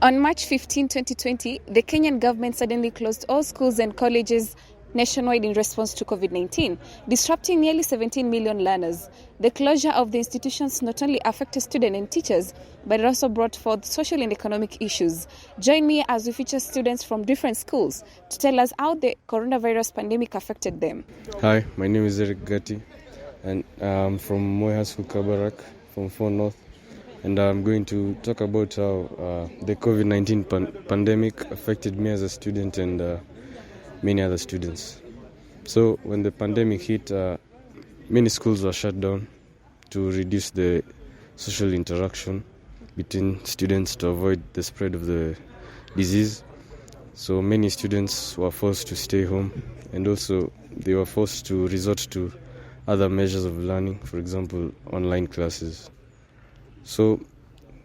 On March 15, 2020, the Kenyan government suddenly closed all schools and colleges nationwide in response to COVID-19, disrupting nearly 17 million learners. The closure of the institutions not only affected students and teachers, but it also brought forth social and economic issues. Join me as we feature students from different schools to tell us how the coronavirus pandemic affected them. Hi, my name is Eric Gatti, and I'm from Moi High School, Kabarak, from 4 North. And I'm going to talk about how the COVID-19 pandemic affected me as a student and many other students. So when the pandemic hit, many schools were shut down to reduce the social interaction between students to avoid the spread of the disease. So many students were forced to stay home, and also they were forced to resort to other measures of learning, for example, online classes. So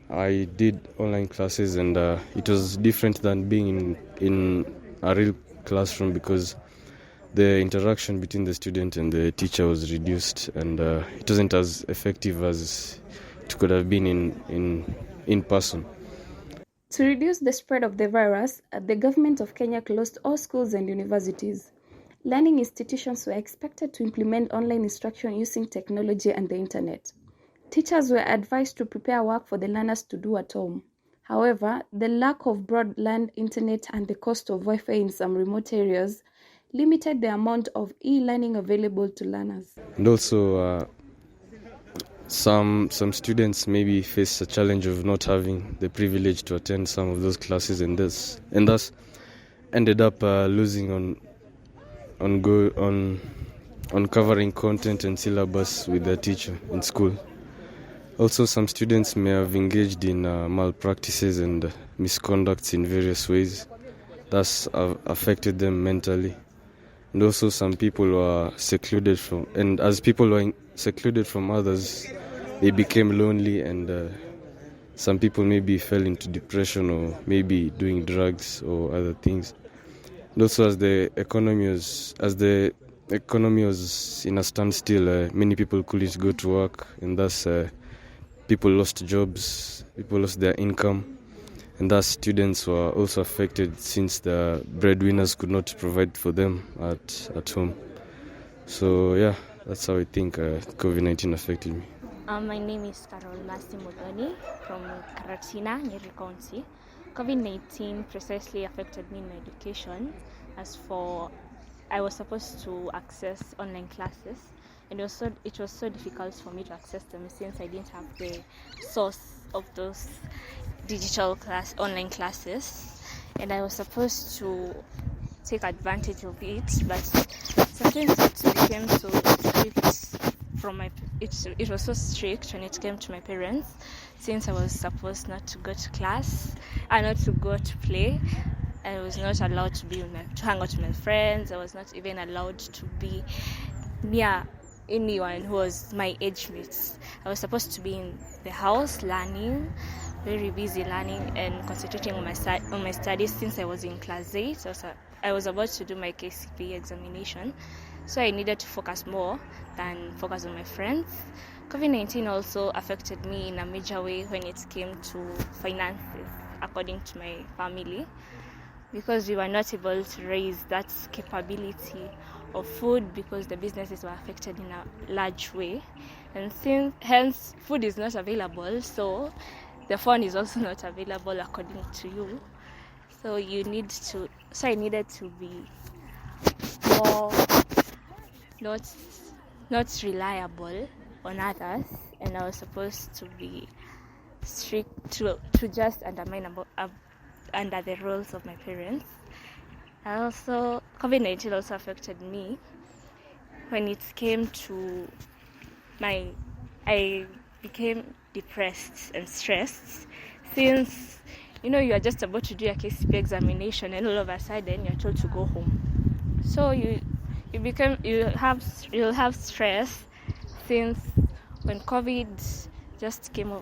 I did online classes, and it was different than being in a real classroom because the interaction between the student and the teacher was reduced, and it wasn't as effective as it could have been in person. To reduce the spread of the virus, the government of Kenya closed all schools and universities. Learning institutions were expected to implement online instruction using technology and the internet. Teachers were advised to prepare work for the learners to do at home. However, the lack of broadband internet and the cost of Wi-Fi in some remote areas limited the amount of e-learning available to learners. And also, some students maybe face a challenge of not having the privilege to attend some of those classes, and thus ended up losing on covering content and syllabus with their teacher in school. Also, some students may have engaged in malpractices and misconducts in various ways, thus affected them mentally. And also, some people were secluded from, and as people were secluded from others, they became lonely, and some people maybe fell into depression or maybe doing drugs or other things. And also, as the economy was in a standstill, many people couldn't go to work, and thus people lost jobs, people lost their income, and thus students were also affected since the breadwinners could not provide for them at home. So yeah, that's how I think COVID-19 affected me. My name is Carol Masti Modoni from Karatina, Nyeri County. COVID-19 precisely affected me in my education, as for I was supposed to access online classes, and it was so difficult for me to access them since I didn't have the source of those digital online classes, and I was supposed to take advantage of it, but sometimes it became so strict it was so strict when it came to my parents, since I was supposed not to go to class and not to go to play. I was not allowed to hang out with my friends. I was not even allowed to be near anyone who was my age mates. I was supposed to be in the house learning, very busy learning and concentrating on my studies, since I was in class 8. I was about to do my KCPE examination, so I needed to focus more than focus on my friends. COVID-19 also affected me in a major way when it came to finances, according to my family, because we were not able to raise that capability of food because the businesses were affected in a large way, and hence food is not available, so the phone is also not available according to you. So I needed to be more not reliable on others, and I was supposed to be strict to just undermine under the rules of my parents. COVID-19 also affected me when it came to I became depressed and stressed, since you are just about to do your KCPE examination and all of a sudden you're told to go home. So you'll have stress, since when COVID just came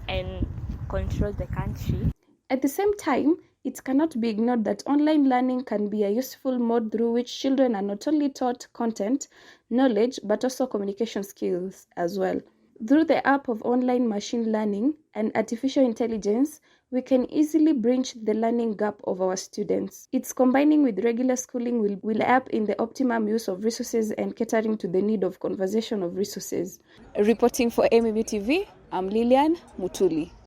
and controlled the country. At the same time, it cannot be ignored that online learning can be a useful mode through which children are not only taught content, knowledge, but also communication skills as well. Through the app of online machine learning and artificial intelligence, we can easily bridge the learning gap of our students. It's combining with regular schooling will help in the optimum use of resources and catering to the need of conservation of resources. Reporting for MMU TV, I'm Lilian Mutuli.